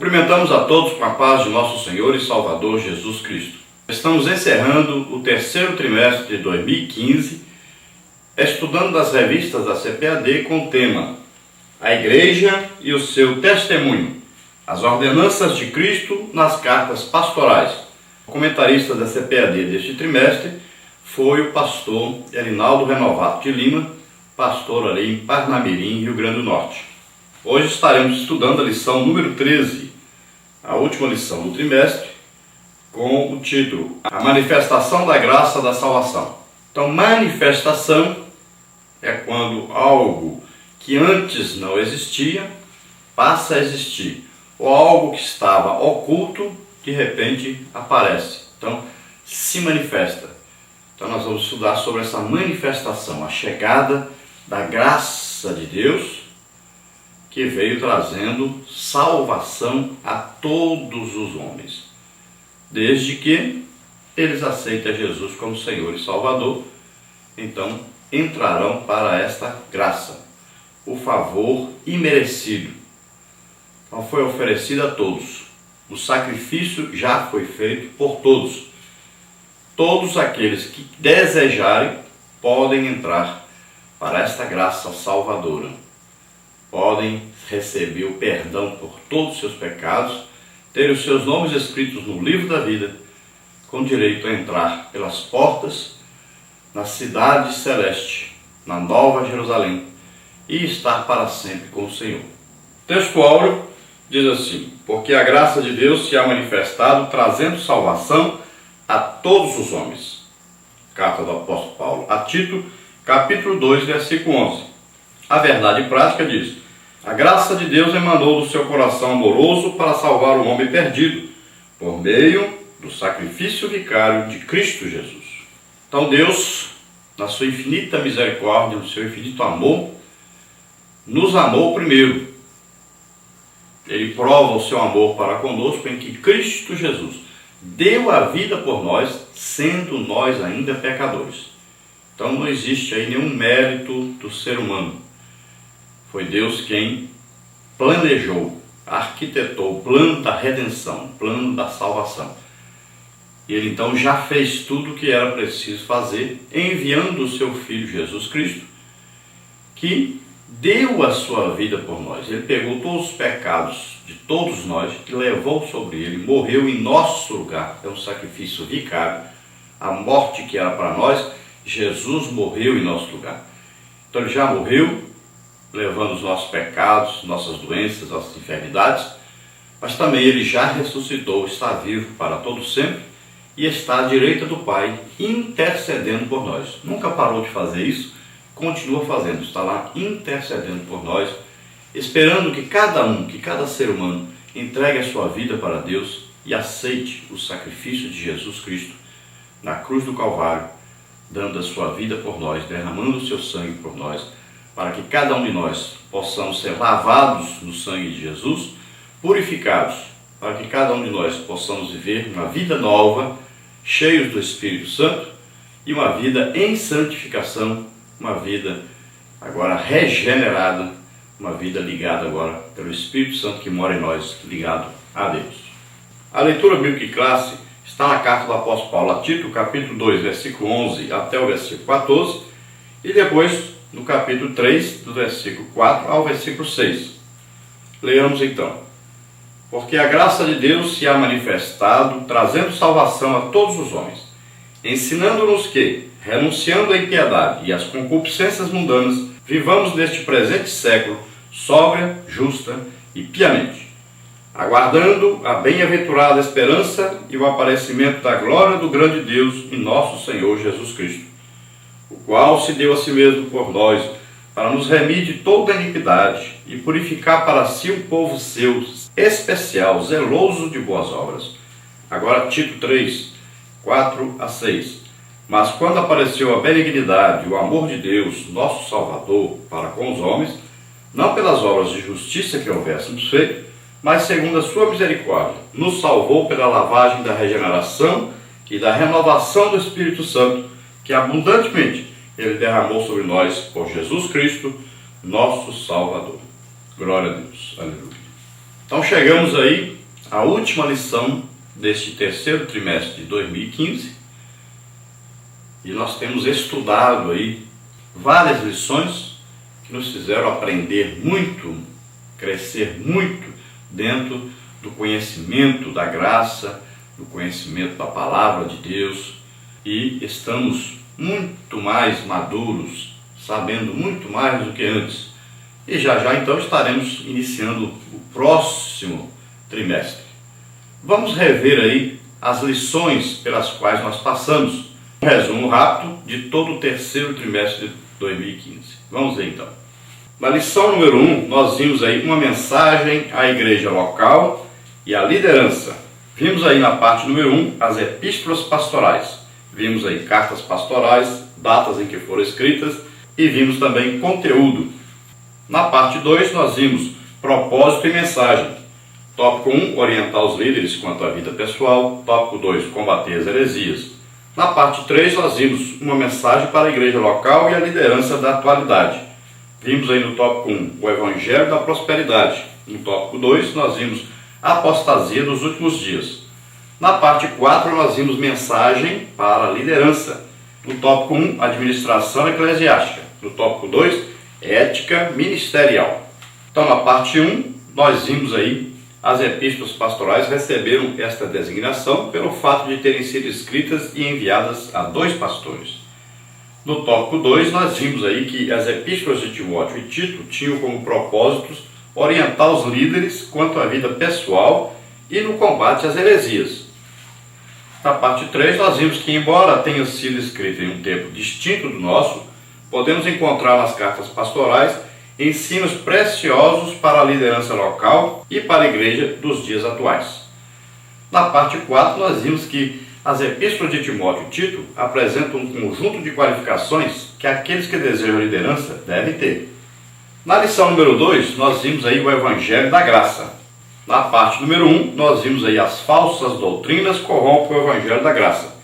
Cumprimentamos a todos com a paz de nosso Senhor e Salvador Jesus Cristo. Estamos encerrando o terceiro trimestre de 2015, estudando as revistas da CPAD com o tema A Igreja e o seu Testemunho, as ordenanças de Cristo nas cartas pastorais. O comentarista da CPAD deste trimestre foi o pastor Erinaldo Renovato de Lima, pastor ali em Parnamirim, Rio Grande do Norte. Hoje estaremos estudando a lição número 13, a última lição do trimestre, com o título A Manifestação da Graça da Salvação. Então, manifestação é quando algo que antes não existia passa a existir, ou algo que estava oculto, de repente aparece. Então, se manifesta. Então, nós vamos estudar sobre essa manifestação, a chegada da graça de Deus, que veio trazendo salvação a todos os homens, desde que eles aceitem Jesus como Senhor e Salvador. Então entrarão para esta graça, o favor imerecido. Então foi oferecido a todos, o sacrifício já foi feito por todos. Todos aqueles que desejarem podem entrar para esta graça salvadora. Podem receber o perdão por todos os seus pecados, ter os seus nomes escritos no livro da vida, com direito a entrar pelas portas na cidade celeste, na Nova Jerusalém, e estar para sempre com o Senhor. O texto áureo diz assim: porque a graça de Deus se há manifestado, trazendo salvação a todos os homens. Carta do apóstolo Paulo a Tito, capítulo 2, versículo 11. A verdade prática diz: a graça de Deus emanou do seu coração amoroso para salvar o homem perdido, por meio do sacrifício vicário de Cristo Jesus. Então Deus, na sua infinita misericórdia, no seu infinito amor, nos amou primeiro. Ele prova o seu amor para conosco em que Cristo Jesus deu a vida por nós, sendo nós ainda pecadores. Então não existe aí nenhum mérito do ser humano. Foi Deus quem planejou, arquitetou o plano da redenção, o plano da salvação. Ele então já fez tudo o que era preciso fazer, enviando o seu Filho Jesus Cristo, que deu a sua vida por nós. Ele pegou todos os pecados de todos nós, que levou sobre ele, morreu em nosso lugar, é um sacrifício vicário. A morte que era para nós, Jesus morreu em nosso lugar. Então ele já morreu, levando os nossos pecados, nossas doenças, nossas enfermidades, mas também ele já ressuscitou, está vivo para todo sempre e está à direita do Pai, intercedendo por nós. Nunca parou de fazer isso, continua fazendo, está lá intercedendo por nós, esperando que cada ser humano entregue a sua vida para Deus e aceite o sacrifício de Jesus Cristo na cruz do Calvário, dando a sua vida por nós, derramando o seu sangue por nós, para que cada um de nós possamos ser lavados no sangue de Jesus, purificados, para que cada um de nós possamos viver uma vida nova, cheios do Espírito Santo, e uma vida em santificação, uma vida agora regenerada, uma vida ligada agora pelo Espírito Santo que mora em nós, ligado a Deus. A leitura bíblica e classe está na carta do apóstolo Paulo a Tito, capítulo 2, versículo 11 até o versículo 14, e depois no capítulo 3, do versículo 4 ao versículo 6. Leamos então. Porque a graça de Deus se há manifestado, trazendo salvação a todos os homens, ensinando-nos que, renunciando à impiedade e às concupiscências mundanas, vivamos neste presente século sóbria, justa e piamente, aguardando a bem-aventurada esperança e o aparecimento da glória do grande Deus e nosso Senhor Jesus Cristo, o qual se deu a si mesmo por nós, para nos remir de toda iniquidade e purificar para si um povo seu, especial, zeloso de boas obras. Agora Tito 3, 4 a 6. Mas quando apareceu a benignidade e o amor de Deus, nosso Salvador, para com os homens, não pelas obras de justiça que houvéssemos feito, mas segundo a sua misericórdia, nos salvou pela lavagem da regeneração e da renovação do Espírito Santo, que abundantemente Ele derramou sobre nós por Jesus Cristo, nosso Salvador. Glória a Deus. Aleluia. Então chegamos aí a última lição deste terceiro trimestre de 2015 e nós temos estudado aí várias lições que nos fizeram aprender muito, crescer muito dentro do conhecimento da graça, do conhecimento da palavra de Deus, e estamos muito mais maduros, sabendo muito mais do que antes. E já então estaremos iniciando o próximo trimestre. Vamos rever aí as lições pelas quais nós passamos. Um resumo rápido de todo o terceiro trimestre de 2015. Vamos ver então. Na lição número 1, nós vimos aí uma mensagem à igreja local e à liderança. Vimos aí na parte número 1 as epístolas pastorais. Vimos aí cartas pastorais, datas em que foram escritas e vimos também conteúdo. Na parte 2 nós vimos propósito e mensagem. Tópico 1, orientar os líderes quanto à vida pessoal. Tópico 2, combater as heresias. Na parte 3 nós vimos uma mensagem para a igreja local e a liderança da atualidade. Vimos aí no tópico 1 o evangelho da prosperidade. No tópico 2 nós vimos a apostasia dos últimos dias. Na parte 4 nós vimos mensagem para a liderança. No tópico 1, administração eclesiástica. No tópico 2, ética ministerial. Então na parte 1 nós vimos aí as epístolas pastorais receberam esta designação pelo fato de terem sido escritas e enviadas a 2 pastores. No tópico 2 nós vimos aí que as epístolas de Timóteo e Tito tinham como propósitos orientar os líderes quanto à vida pessoal e no combate às heresias. Na parte 3 nós vimos que, embora tenha sido escrita em um tempo distinto do nosso, podemos encontrar nas cartas pastorais ensinos preciosos para a liderança local e para a igreja dos dias atuais. Na parte 4 nós vimos que as epístolas de Timóteo e Tito apresentam um conjunto de qualificações que aqueles que desejam liderança devem ter. Na lição número 2 nós vimos aí o evangelho da graça. Na parte número 1 nós vimos aí as falsas doutrinas corrompem o evangelho da graça.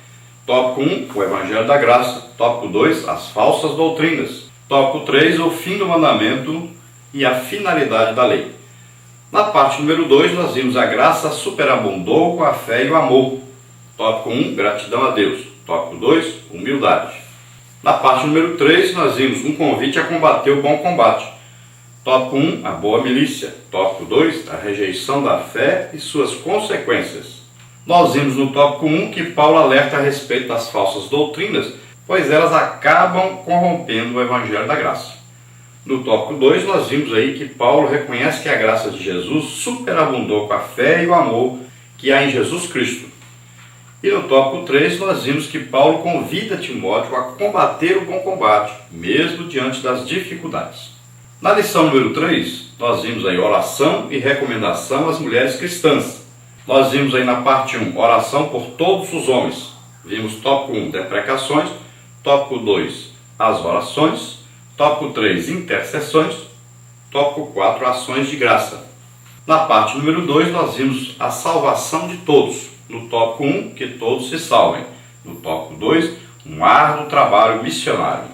Tópico 1, o evangelho da graça. Tópico 2, as falsas doutrinas. Tópico 3, o fim do mandamento e a finalidade da lei. Na parte número 2, nós vimos a graça superabundou com a fé e o amor. Tópico 1, gratidão a Deus. Tópico 2, humildade. Na parte número 3, nós vimos um convite a combater o bom combate. Tópico 1, a boa milícia. Tópico 2, a rejeição da fé e suas consequências. Nós vimos no tópico 1 que Paulo alerta a respeito das falsas doutrinas, pois elas acabam corrompendo o evangelho da graça. No tópico 2 nós vimos aí que Paulo reconhece que a graça de Jesus superabundou com a fé e o amor que há em Jesus Cristo. E no tópico 3 nós vimos que Paulo convida Timóteo a combater o bom combate, mesmo diante das dificuldades. Na lição número 3 nós vimos aí oração e recomendação às mulheres cristãs. Nós vimos aí na parte 1 oração por todos os homens. Vimos tópico 1 deprecações. Tópico 2, as orações. Tópico 3, intercessões. Tópico 4, ações de graça. Na parte número 2, nós vimos a salvação de todos. No tópico 1, que todos se salvem. No tópico 2, um árduo trabalho missionário.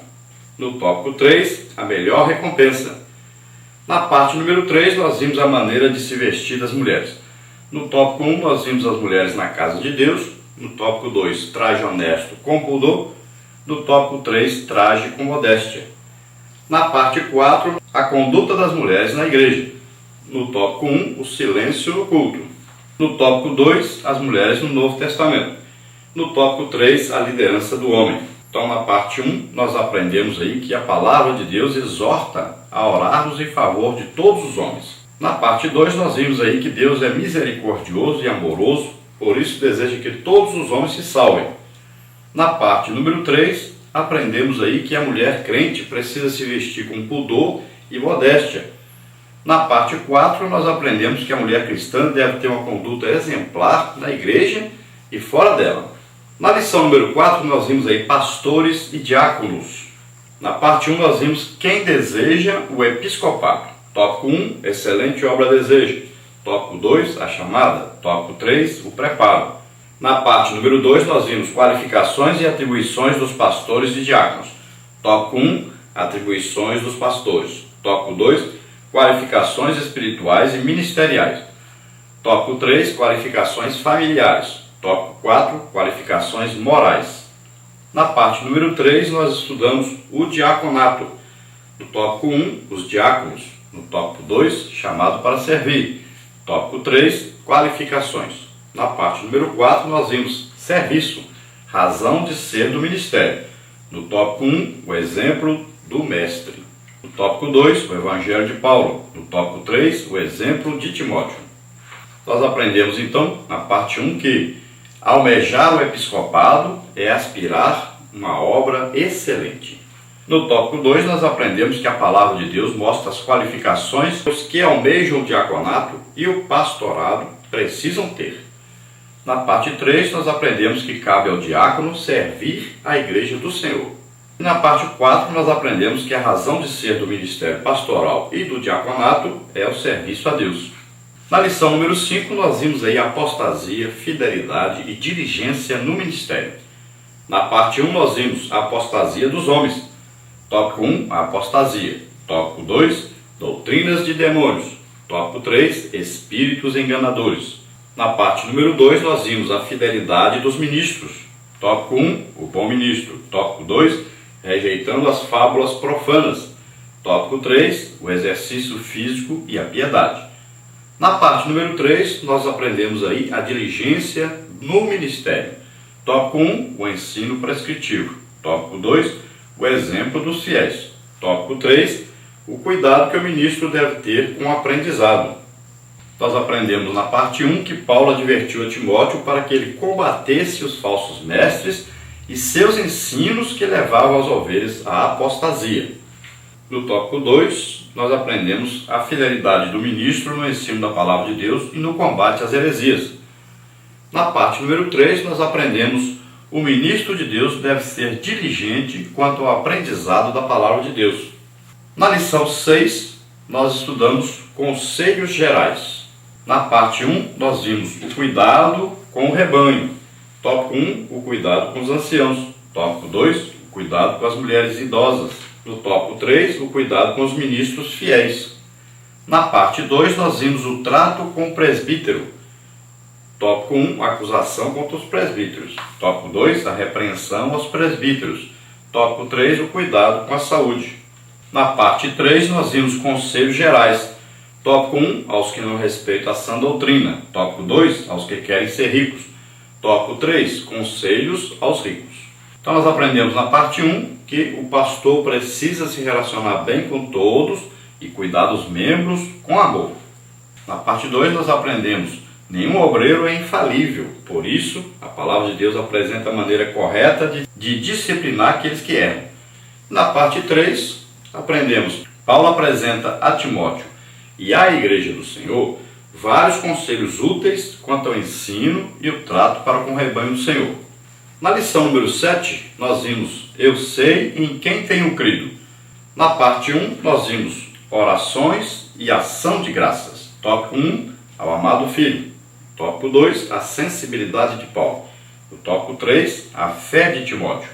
No tópico 3, a melhor recompensa. Na parte número 3, nós vimos a maneira de se vestir das mulheres. No tópico 1, nós vimos as mulheres na casa de Deus. No tópico 2, traje honesto com pudor. No tópico 3, traje com modéstia. Na parte 4, a conduta das mulheres na igreja. No tópico 1, o silêncio no culto. No tópico 2, as mulheres no Novo Testamento. No tópico 3, a liderança do homem. Então, na parte 1, nós aprendemos aí que a palavra de Deus exorta a orarmos em favor de todos os homens. Na parte 2, nós vimos aí que Deus é misericordioso e amoroso, por isso deseja que todos os homens se salvem. Na parte número 3, aprendemos aí que a mulher crente precisa se vestir com pudor e modéstia. Na parte 4, nós aprendemos que a mulher cristã deve ter uma conduta exemplar na igreja e fora dela. Na lição número 4, nós vimos aí pastores e diáconos. Na parte 1, nós vimos quem deseja o episcopado. Tópico 1, excelente obra deseja. Tópico 2, a chamada. Tópico 3, o preparo. Na parte número 2, nós vimos qualificações e atribuições dos pastores e diáconos. Tópico 1, atribuições dos pastores. Tópico 2, qualificações espirituais e ministeriais. Tópico 3, qualificações familiares. Tópico 4, qualificações morais. Na parte número 3, nós estudamos o diaconato. No tópico 1, os diáconos. No tópico 2, chamado para servir. Tópico 3, qualificações. Na parte número 4, nós vimos serviço, razão de ser do ministério. No tópico 1, o exemplo do mestre. No tópico 2, o evangelho de Paulo. No tópico 3, o exemplo de Timóteo. Nós aprendemos então, na parte 1, que almejar o episcopado é aspirar uma obra excelente. No tópico 2, nós aprendemos que a palavra de Deus mostra as qualificações que os que almejam o diaconato e o pastorado precisam ter. Na parte 3, nós aprendemos que cabe ao diácono servir a igreja do Senhor. E na parte 4, nós aprendemos que a razão de ser do ministério pastoral e do diaconato é o serviço a Deus. Na lição número 5, nós vimos aí apostasia, fidelidade e diligência no ministério. Na parte 1, nós vimos a apostasia dos homens. Tópico 1, a apostasia. Tópico 2, doutrinas de demônios. Tópico 3, espíritos enganadores. Na parte número 2, nós vimos a fidelidade dos ministros. Tópico 1, o bom ministro. Tópico 2, rejeitando as fábulas profanas. Tópico 3, o exercício físico e a piedade. Na parte número 3, nós aprendemos aí a diligência no ministério. Tópico 1, o ensino prescritivo. Tópico 2, o exemplo dos fiéis. Tópico 3, o cuidado que o ministro deve ter com o aprendizado. Nós aprendemos na parte 1 que Paulo advertiu a Timóteo para que ele combatesse os falsos mestres e seus ensinos que levavam as ovelhas à apostasia. No tópico 2, nós aprendemos a fidelidade do ministro no ensino da palavra de Deus e no combate às heresias. Na parte número 3, nós aprendemos o ministro de Deus deve ser diligente quanto ao aprendizado da palavra de Deus. Na lição 6, nós estudamos conselhos gerais. Na parte 1, nós vimos o cuidado com o rebanho. Tópico 1, o cuidado com os anciãos. Tópico 2, o cuidado com as mulheres idosas. No tópico 3, o cuidado com os ministros fiéis. Na parte 2, nós vimos o trato com o presbítero. Tópico 1, a acusação contra os presbíteros. Tópico 2, a repreensão aos presbíteros. Tópico 3, o cuidado com a saúde. Na parte 3, nós vimos conselhos gerais. Tópico 1, aos que não respeitam a sã doutrina. Tópico 2, aos que querem ser ricos. Tópico 3, conselhos aos ricos. Então nós aprendemos na parte 1 que o pastor precisa se relacionar bem com todos e cuidar dos membros com amor. Na parte 2 nós aprendemos nenhum obreiro é infalível, por isso a palavra de Deus apresenta a maneira correta de disciplinar aqueles que erram. Na parte 3 aprendemos, Paulo apresenta a Timóteo e à igreja do Senhor vários conselhos úteis quanto ao ensino e o trato para com o rebanho do Senhor. Na lição número 7, nós vimos eu sei em quem tenho crido. Na parte 1, nós vimos orações e ação de graças. Tópico 1, ao amado filho. Tópico 2, a sensibilidade de Paulo. No tópico 3, a fé de Timóteo.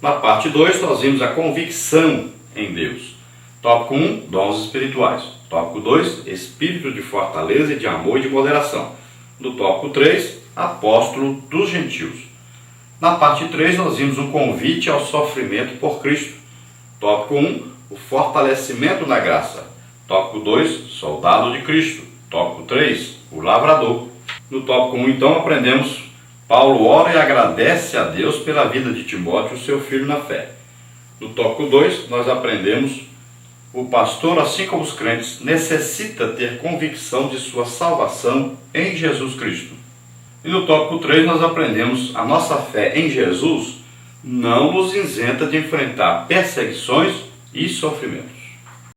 Na parte 2, nós vimos a convicção em Deus. Tópico 1, dons espirituais. Tópico 2, espírito de fortaleza e de amor e de moderação. No tópico 3, apóstolo dos gentios. Na parte 3, nós vimos um convite ao sofrimento por Cristo. Tópico 1, o fortalecimento na graça. Tópico 2, soldado de Cristo. Tópico 3, o lavrador. No tópico 1, então, aprendemos, Paulo ora e agradece a Deus pela vida de Timóteo, seu filho na fé. No tópico 2, nós aprendemos, o pastor, assim como os crentes, necessita ter convicção de sua salvação em Jesus Cristo. E no tópico 3 nós aprendemos a nossa fé em Jesus não nos isenta de enfrentar perseguições e sofrimentos.